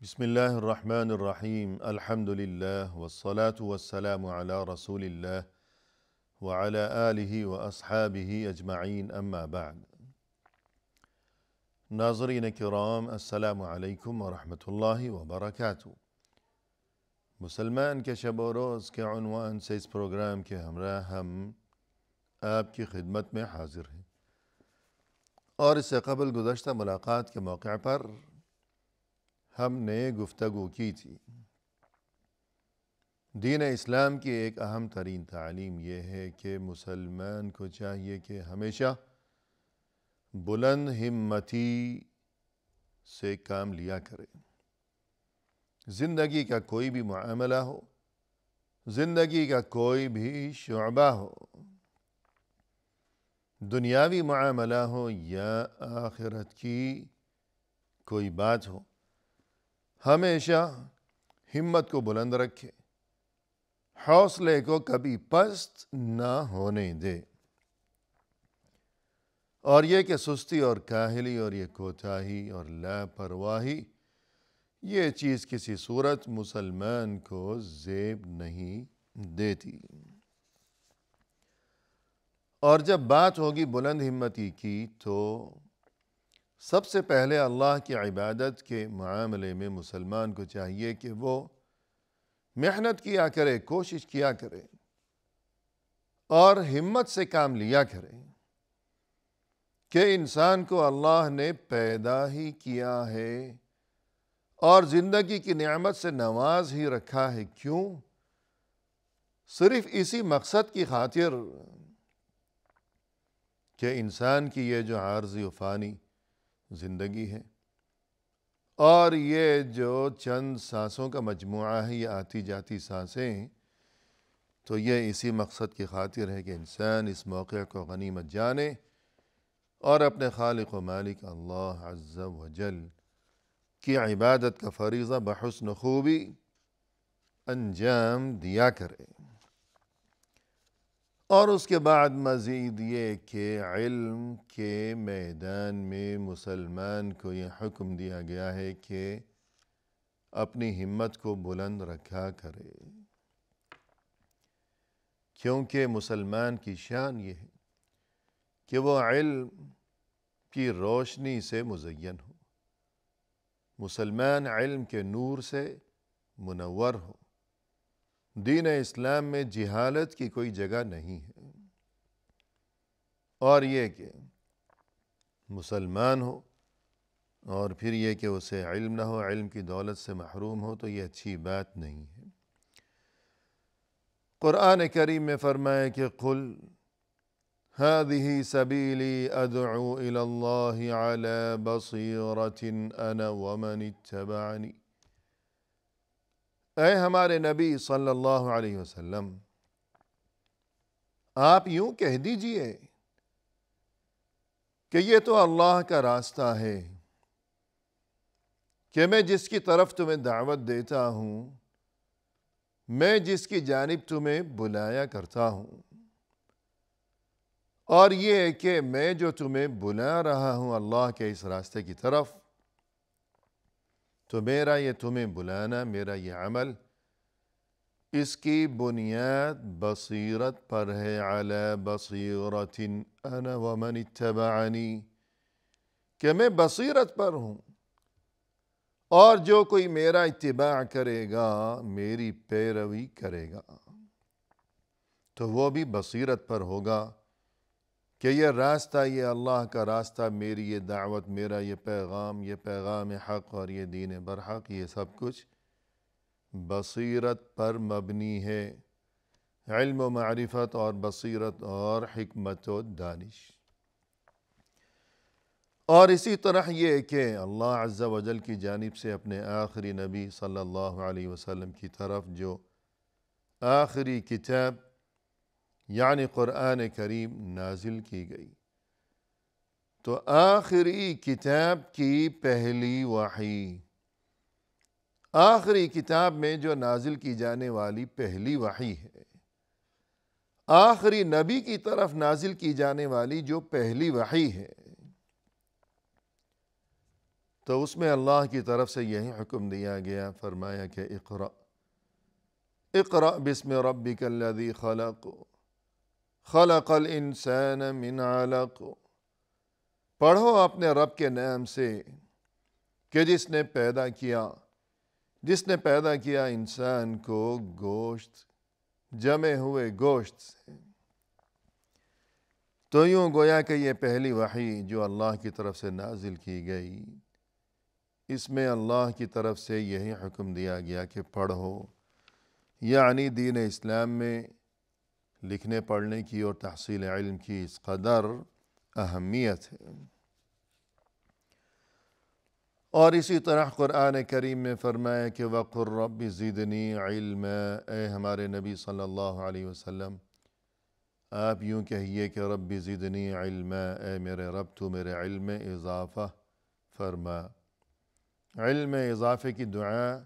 بسم الله الرحمن الرحيم الحمد لله والصلاة والسلام على رسول الله وعلى آله وأصحابه أجمعين أما بعد ناظرین کرام السلام علیکم ورحمۃ اللہ وبرکاتہ۔ مسلمان کے شب و روز کے عنوان سے اس پروگرام کے ہمراہ ہم آپ کی خدمت میں حاضر ہیں، اور اس سے قبل گزشتہ ملاقات کے موقع پر ہم نے گفتگو کی تھی۔ دین اسلام کی ایک اہم ترین تعلیم یہ ہے کہ مسلمان کو چاہیے کہ ہمیشہ بلند ہمتی سے کام لیا کرے۔ زندگی کا کوئی بھی معاملہ ہو، زندگی کا کوئی بھی شعبہ ہو، دنیاوی معاملہ ہو یا آخرت کی کوئی بات ہو، ہمیشہ ہمت کو بلند رکھے، حوصلے کو کبھی پست نہ ہونے دے، اور یہ کہ سستی اور کاہلی اور یہ کوتاہی اور لاپرواہی یہ چیز کسی صورت مسلمان کو زیب نہیں دیتی۔ اور جب بات ہوگی بلند ہمتی کی تو سب سے پہلے اللہ کی عبادت کے معاملے میں مسلمان کو چاہیے کہ وہ محنت کیا کرے، کوشش کیا کرے اور ہمت سے کام لیا کرے کہ انسان کو اللہ نے پیدا ہی کیا ہے اور زندگی کی نعمت سے نواز ہی رکھا ہے۔ کیوں؟ صرف اسی مقصد کی خاطر کہ انسان کی یہ جو عارضی و فانی زندگی ہے اور یہ جو چند سانسوں کا مجموعہ ہے، یہ آتی جاتی سانسیں ہیں، تو یہ اسی مقصد کی خاطر ہے کہ انسان اس موقع کو غنیمت جانے اور اپنے خالق و مالک اللہ عز و جل کی عبادت کا فریضہ بحسن خوبی انجام دیا کرے۔ اور اس کے بعد مزید یہ کہ علم کے میدان میں مسلمان کو یہ حکم دیا گیا ہے کہ اپنی ہمت کو بلند رکھا کرے، کیونکہ مسلمان کی شان یہ ہے کہ وہ علم کی روشنی سے مزین ہو، مسلمان علم کے نور سے منور ہو۔ دین اسلام میں جہالت کی کوئی جگہ نہیں ہے، اور یہ کہ مسلمان ہو اور پھر یہ کہ اسے علم نہ ہو، علم کی دولت سے محروم ہو، تو یہ اچھی بات نہیں ہے۔ قرآن کریم میں فرمایا کہ قل هذه سبیلی ادعو الی اللہ علی بصیرۃ انا ومن اتبعنی۔ اے ہمارے نبی صلی اللہ علیہ وسلم، آپ یوں کہہ دیجئے کہ یہ تو اللہ کا راستہ ہے کہ میں جس کی طرف تمہیں دعوت دیتا ہوں، میں جس کی جانب تمہیں بلایا کرتا ہوں، اور یہ کہ میں جو تمہیں بلا رہا ہوں اللہ کے اس راستے کی طرف، تو میرا یہ تمہیں بلانا، میرا یہ عمل، اس کی بنیاد بصیرت پر ہے، علی بصیرۃ انا ومن اتبعنی، کہ میں بصیرت پر ہوں، اور جو کوئی میرا اتباع کرے گا، میری پیروی کرے گا، تو وہ بھی بصیرت پر ہوگا کہ یہ راستہ، یہ اللہ کا راستہ، میری یہ دعوت، میرا یہ پیغام حق اور یہ دین برحق، یہ سب کچھ بصیرت پر مبنی ہے، علم و معرفت اور بصیرت اور حکمت و دانش۔ اور اسی طرح یہ کہ اللہ عز و جل کی جانب سے اپنے آخری نبی صلی اللہ علیہ وسلم کی طرف جو آخری کتاب یعنی قرآن کریم نازل کی گئی، تو آخری کتاب کی پہلی وحی، آخری کتاب میں جو نازل کی جانے والی پہلی وحی ہے، آخری نبی کی طرف نازل کی جانے والی جو پہلی وحی ہے، تو اس میں اللہ کی طرف سے یہی حکم دیا گیا، فرمایا کہ اقرأ بسم ربک الذی خلق خلق الانسان من علق، پڑھو اپنے رب کے نام سے کہ جس نے پیدا کیا انسان کو گوشت، جمے ہوئے گوشت سے۔ تو یوں گویا کہ یہ پہلی وحی جو اللہ کی طرف سے نازل کی گئی، اس میں اللہ کی طرف سے یہی حکم دیا گیا کہ پڑھو، یعنی دین اسلام میں لکھنے پڑھنے کی اور تحصیل علم کی اس قدر اہمیت ہے۔ اور اسی طرح قرآن کریم میں فرمایا کہ وَقُلْ رَبِّ زِدْنِی عِلْمًا، اے ہمارے نبی صلی اللہ علیہ وسلم آپ یوں کہیے کہ رب زدنی علما، اے میرے رب تو میرے علم میں اضافہ فرما۔ علم میں اضافے کی دعا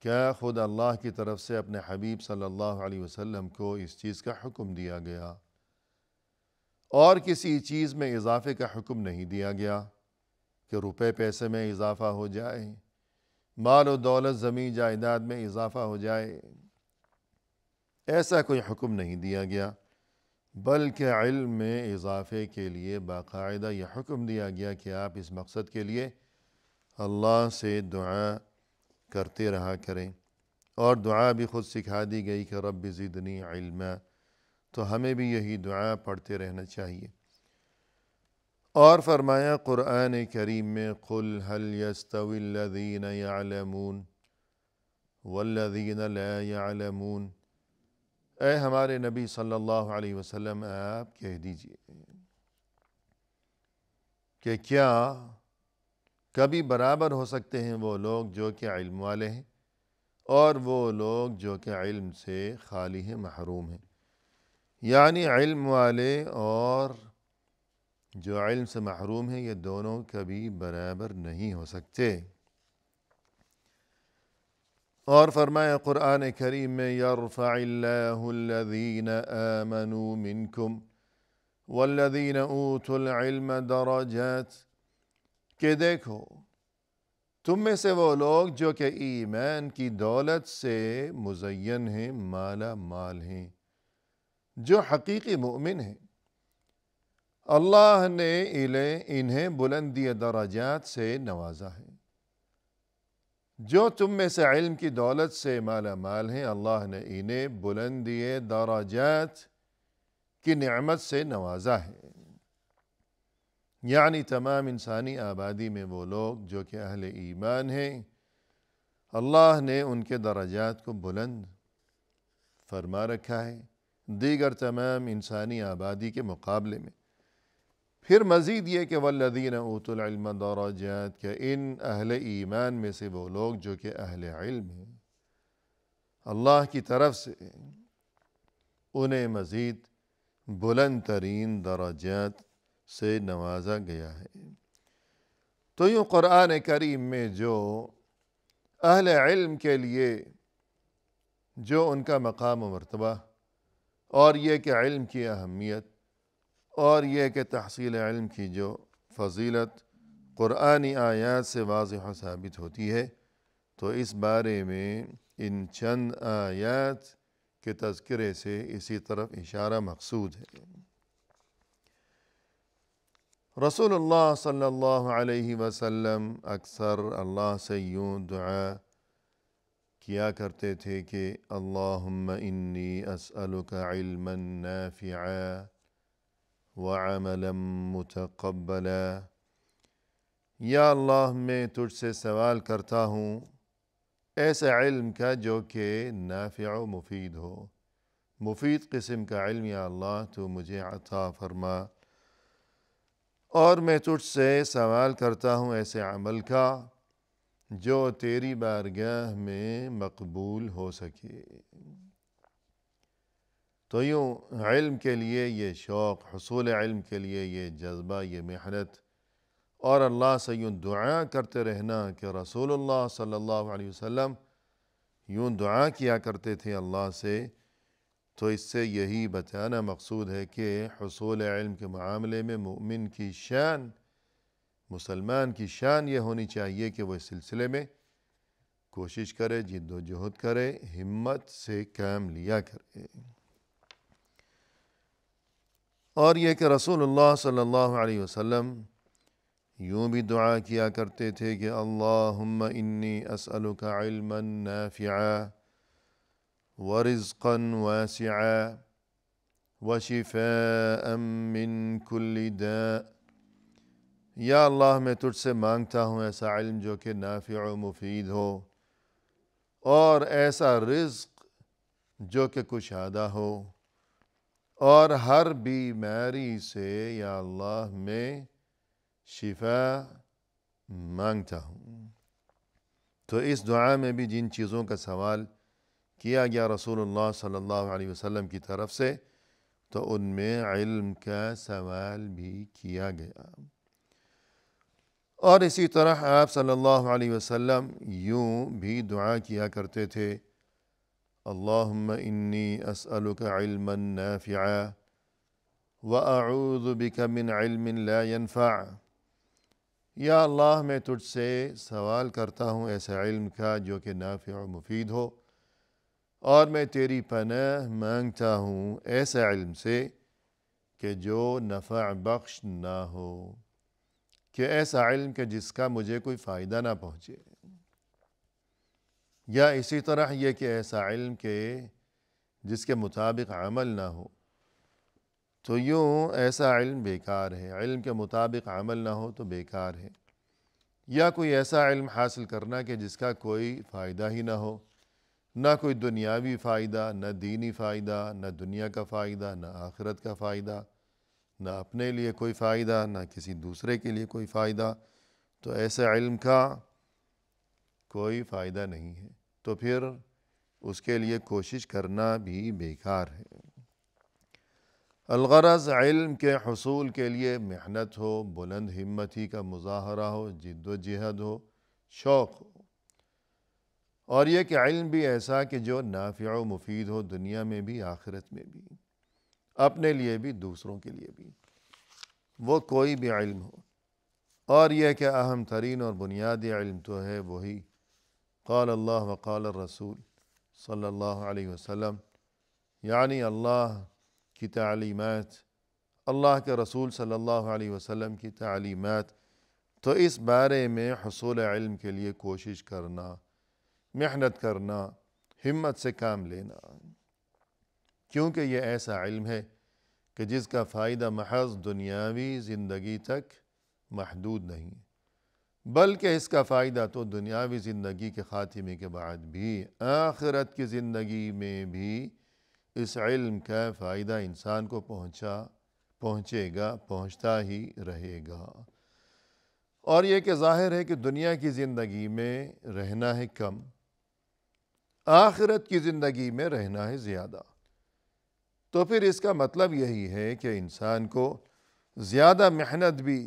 کیا خود اللہ کی طرف سے اپنے حبیب صلی اللہ علیہ وسلم کو اس چیز کا حکم دیا گیا، اور کسی چیز میں اضافے کا حکم نہیں دیا گیا کہ روپے پیسے میں اضافہ ہو جائے، مال و دولت زمین جائیداد میں اضافہ ہو جائے، ایسا کوئی حکم نہیں دیا گیا، بلکہ علم میں اضافے کے لیے باقاعدہ یہ حکم دیا گیا کہ آپ اس مقصد کے لیے اللہ سے دعا کرتے رہا کریں، اور دعا بھی خود سکھا دی گئی کہ رب زدنی علما، تو ہمیں بھی یہی دعا پڑھتے رہنا چاہیے۔ اور فرمایا قرآن کریم میں قل هل يستوي الذين يعلمون والذين لا يعلمون، اے ہمارے نبی صلی اللہ علیہ وسلم آپ کہہ دیجئے کہ کیا کبھی برابر ہو سکتے ہیں وہ لوگ جو کہ علم والے ہیں اور وہ لوگ جو کہ علم سے خالی ہیں، محروم ہیں؟ یعنی علم والے اور جو علم سے محروم ہیں یہ دونوں کبھی برابر نہیں ہو سکتے۔ اور فرمایا قرآن کریم میں یرفع اللہ الذین آمنوا منکم والذین اوتوا العلم درجات، کہ دیکھو تم میں سے وہ لوگ جو کہ ایمان کی دولت سے مزین ہیں، مالا مال ہیں، جو حقیقی مومن ہیں، اللہ نے انہیں بلندی درجات سے نوازا ہے۔ جو تم میں سے علم کی دولت سے مالا مال ہیں، اللہ نے انہیں بلندی درجات کی نعمت سے نوازا ہے، یعنی تمام انسانی آبادی میں وہ لوگ جو کہ اہل ایمان ہیں، اللہ نے ان کے درجات کو بلند فرما رکھا ہے دیگر تمام انسانی آبادی کے مقابلے میں۔ پھر مزید یہ کہ والذین اوتوا العلم درجات، کہ ان اہل ایمان میں سے وہ لوگ جو کہ اہل علم ہیں، اللہ کی طرف سے انہیں مزید بلند ترین درجات سے نوازا گیا ہے۔ تو یوں قرآن کریم میں جو اہل علم کے لیے جو ان کا مقام و مرتبہ، اور یہ کہ علم کی اہمیت، اور یہ کہ تحصیل علم کی جو فضیلت قرآنی آیات سے واضح و ثابت ہوتی ہے، تو اس بارے میں ان چند آیات کے تذکرے سے اسی طرف اشارہ مقصود ہے۔ رسول اللہ صلی اللہ علیہ وسلم اکثر اللہ سے یوں دعا کیا کرتے تھے کہ اللہم انی اسألک علما نافعا وعملا متقبلا، یا اللہ میں تجھ سے سوال کرتا ہوں ایسے علم کا جو کہ نافع و مفید ہو، مفید قسم کا علم یا اللہ تو مجھے عطا فرما، اور میں تجھ سے سوال کرتا ہوں ایسے عمل کا جو تیری بارگاہ میں مقبول ہو سکے۔ تو یوں علم کے لیے یہ شوق، حصول علم کے لیے یہ جذبہ، یہ محنت، اور اللہ سے یوں دعا کرتے رہنا کہ رسول اللہ صلی اللہ علیہ وسلم یوں دعا کیا کرتے تھے اللہ سے، تو اس سے یہی بتانا مقصود ہے کہ حصول علم کے معاملے میں مومن کی شان مسلمان کی شان یہ ہونی چاہیے کہ وہ اس سلسلے میں کوشش کرے، جد و جہد کرے، ہمت سے کام لیا کرے۔ اور یہ کہ رسول اللہ صلی اللہ علیہ وسلم یوں بھی دعا کیا کرتے تھے کہ اللہم انی اسألک علما نافعا ورزقا واسعا وشفاء من کل داء۔ یا اللہ میں تجھ سے مانگتا ہوں ایسا علم جو کہ نافع و مفید ہو، اور ایسا رزق جو کہ کشادہ ہو، اور ہر بیماری سے یا اللہ میں شفا مانگتا ہوں۔ تو اس دعا میں بھی جن چیزوں کا سوال کیا گیا رسول اللہ صلی اللہ علیہ وسلم کی طرف سے، تو ان میں علم کا سوال بھی کیا گیا۔ اور اسی طرح آپ صلی اللہ علیہ وسلم یوں بھی دعا کیا کرتے تھے، اللہم انی اسألک علما نافعا وأعوذ بک من علم لا ينفع۔ یا اللہ میں تجھ سے سوال کرتا ہوں ایسے علم کا جو کہ نافع و مفید ہو، اور میں تیری پناہ مانگتا ہوں ایسے علم سے کہ جو نفع بخش نہ ہو، کہ ایسا علم کہ جس کا مجھے کوئی فائدہ نہ پہنچے، یا اسی طرح یہ کہ ایسا علم کہ جس کے مطابق عمل نہ ہو۔ تو یوں ایسا علم بیکار ہے، علم کے مطابق عمل نہ ہو تو بیکار ہے۔ یا کوئی ایسا علم حاصل کرنا کہ جس کا کوئی فائدہ ہی نہ ہو، نہ کوئی دنیاوی فائدہ، نہ دینی فائدہ، نہ دنیا کا فائدہ، نہ آخرت کا فائدہ، نہ اپنے لیے کوئی فائدہ، نہ کسی دوسرے کے لیے کوئی فائدہ، تو ایسے علم کا کوئی فائدہ نہیں ہے، تو پھر اس کے لیے کوشش کرنا بھی بیکار ہے۔ الغرض علم کے حصول کے لیے محنت ہو، بلند ہمتی کا مظاہرہ ہو، جد و جہد ہو، شوق ہو، اور یہ کہ علم بھی ایسا کہ جو نافع و مفید ہو، دنیا میں بھی آخرت میں بھی، اپنے لیے بھی دوسروں کے لیے بھی، وہ کوئی بھی علم ہو۔ اور یہ کہ اہم ترین اور بنیادی علم تو ہے وہی قال اللہ وقال الرسول صلی اللہ علیہ وسلم، یعنی اللہ کی تعلیمات، اللہ کے رسول صلی اللہ علیہ وسلم کی تعلیمات۔ تو اس بارے میں حصول علم کے لیے کوشش کرنا، محنت کرنا، ہمت سے کام لینا، کیونکہ یہ ایسا علم ہے کہ جس کا فائدہ محض دنیاوی زندگی تک محدود نہیں، بلکہ اس کا فائدہ تو دنیاوی زندگی کے خاتمے کے بعد بھی، آخرت کی زندگی میں بھی اس علم کا فائدہ انسان کو پہنچے گا، پہنچتا ہی رہے گا۔ اور یہ کہ ظاہر ہے کہ دنیا کی زندگی میں رہنا ہے کم، آخرت کی زندگی میں رہنا ہے زیادہ، تو پھر اس کا مطلب یہی ہے کہ انسان کو زیادہ محنت بھی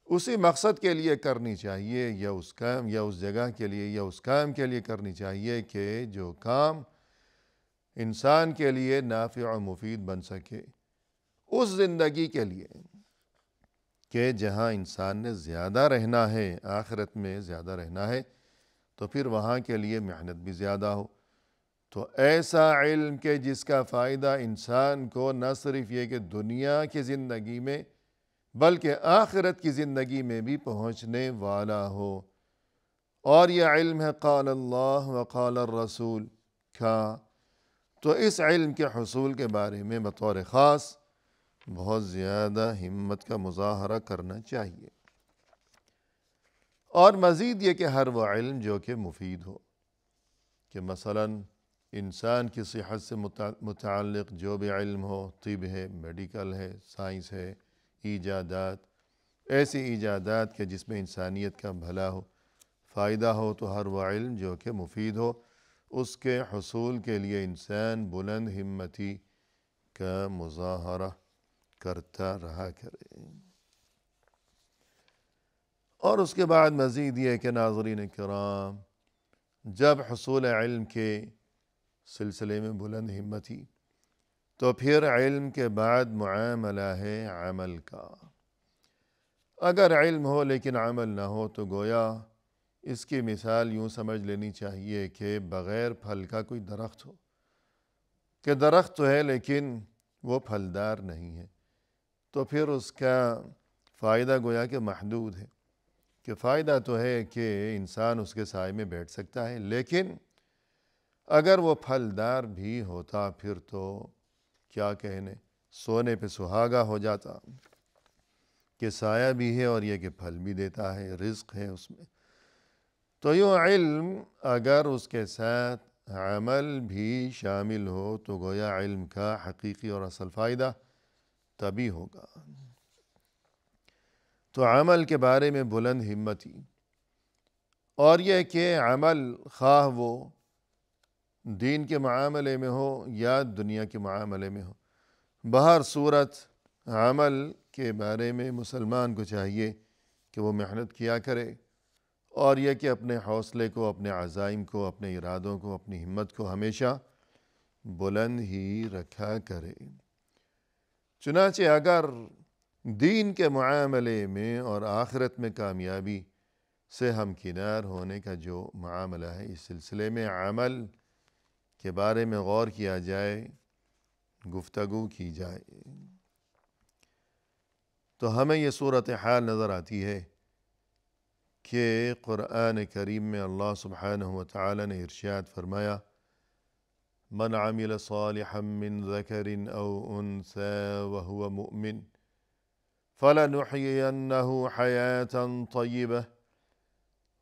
اسی مقصد کے لیے کرنی چاہیے، یا اس کام یا اس جگہ کے لیے یا اس کام کے لیے کرنی چاہیے کہ جو کام انسان کے لیے نافع و مفید بن سکے، اس زندگی کے لیے کہ جہاں انسان نے زیادہ رہنا ہے، آخرت میں زیادہ رہنا ہے، تو پھر وہاں کے لیے محنت بھی زیادہ ہو۔ تو ایسا علم کہ جس کا فائدہ انسان کو نہ صرف یہ کہ دنیا کی زندگی میں بلکہ آخرت کی زندگی میں بھی پہنچنے والا ہو، اور یہ علم ہے قال اللہ وقال الرسول کا، تو اس علم کے حصول کے بارے میں بطور خاص بہت زیادہ ہمت کا مظاہرہ کرنا چاہیے۔ اور مزید یہ کہ ہر وہ علم جو کہ مفید ہو، کہ مثلا انسان کی صحت سے متعلق جو بھی علم ہو، طب ہے، میڈیکل ہے، سائنس ہے، ایجادات، ایسی ایجادات کہ جس میں انسانیت کا بھلا ہو، فائدہ ہو، تو ہر وہ علم جو کہ مفید ہو، اس کے حصول کے لیے انسان بلند ہمتی کا مظاہرہ کرتا رہا کرے۔ اور اس کے بعد مزید یہ کہ ناظرین کرام، جب حصول علم کے سلسلے میں بلند ہمتی، تو پھر علم کے بعد معاملہ ہے عمل کا۔ اگر علم ہو لیکن عمل نہ ہو تو گویا اس کی مثال یوں سمجھ لینی چاہیے کہ بغیر پھل کا کوئی درخت ہو، کہ درخت تو ہے لیکن وہ پھلدار نہیں ہے، تو پھر اس کا فائدہ گویا کہ محدود ہے، کہ فائدہ تو ہے کہ انسان اس کے سائے میں بیٹھ سکتا ہے، لیکن اگر وہ پھلدار بھی ہوتا پھر تو کیا کہنے، سونے پہ سہاگا ہو جاتا، کہ سایہ بھی ہے اور یہ کہ پھل بھی دیتا ہے، رزق ہے اس میں۔ تو یوں علم اگر اس کے ساتھ عمل بھی شامل ہو تو گویا علم کا حقیقی اور اصل فائدہ تبھی ہوگا۔ تو عمل کے بارے میں بلند ہمتی، اور یہ کہ عمل خواہ وہ دین کے معاملے میں ہو یا دنیا کے معاملے میں ہو، بہر صورت عمل کے بارے میں مسلمان کو چاہیے کہ وہ محنت کیا کرے، اور یہ کہ اپنے حوصلے کو، اپنے عزائم کو، اپنے ارادوں کو، اپنی ہمت کو ہمیشہ بلند ہی رکھا کرے۔ چنانچہ اگر دین کے معاملے میں اور آخرت میں کامیابی سے ہمکنار ہونے کا جو معاملہ ہے، اس سلسلے میں عمل کے بارے میں غور کیا جائے، گفتگو کی جائے، تو ہمیں یہ صورتحال نظر آتی ہے کہ قرآن کریم میں اللہ سبحانہ وتعالی نے ارشاد فرمایا، من عمل صالحا من ذکر او انثى وهو مؤمن فلنحيينه حياة طيبة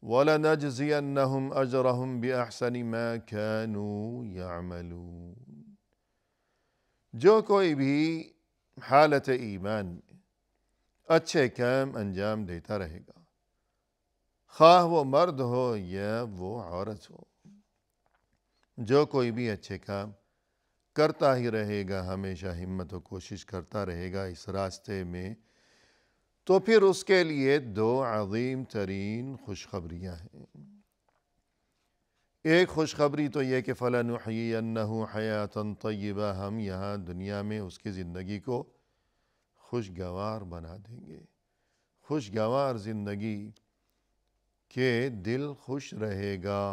وَلَنَجْزِيَنَّهُمْ أَجْرَهُمْ بِأَحْسَنِ مَا كَانُوا يَعْمَلُونَ۔ جو کوئی بھی حالت ایمان میں اچھے کام انجام دیتا رہے گا، خواہ وہ مرد ہو یا وہ عورت ہو، جو کوئی بھی اچھے کام کرتا ہی رہے گا، ہمیشہ ہمت و کوشش کرتا رہے گا اس راستے میں، تو پھر اس کے لیے دو عظیم ترین خوشخبریاں ہیں۔ ایک خوشخبری تو یہ کہ فَلَنُحْيِيَنَّهُ حَيَاةً طَيِّبَةً، ہم یہاں دنیا میں اس کی زندگی کو خوشگوار بنا دیں گے، خوشگوار زندگی کہ دل خوش رہے گا،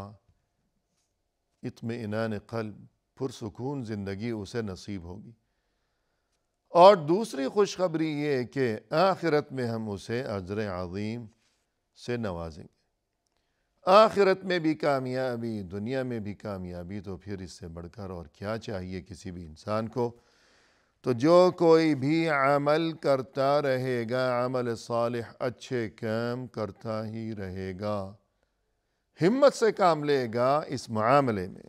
اطمئنان قلب، پرسکون زندگی اسے نصیب ہوگی۔ اور دوسری خوشخبری یہ کہ آخرت میں ہم اسے اجر عظیم سے نوازیں گے، آخرت میں بھی کامیابی، دنیا میں بھی کامیابی، تو پھر اس سے بڑھ کر اور کیا چاہیے کسی بھی انسان کو۔ تو جو کوئی بھی عمل کرتا رہے گا، عمل صالح، اچھے کام کرتا ہی رہے گا، ہمت سے کام لے گا اس معاملے میں،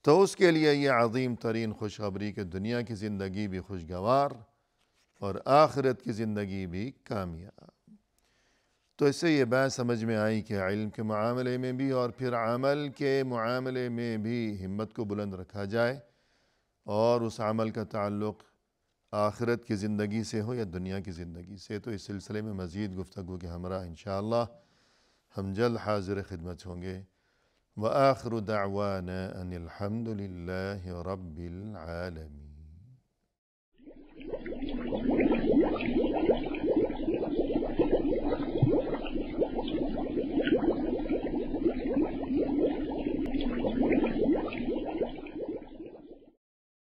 تو اس کے لیے یہ عظیم ترین خوشخبری کہ دنیا کی زندگی بھی خوشگوار اور آخرت کی زندگی بھی کامیاب۔ تو اس سے یہ بات سمجھ میں آئی کہ علم کے معاملے میں بھی اور پھر عمل کے معاملے میں بھی ہمت کو بلند رکھا جائے، اور اس عمل کا تعلق آخرت کی زندگی سے ہو یا دنیا کی زندگی سے۔ تو اس سلسلے میں مزید گفتگو کے ہمراہ انشاءاللہ ہم جلد حاضر خدمت ہوں گے۔ وآخر دعوانا ان الحمد للہ رب العالمین۔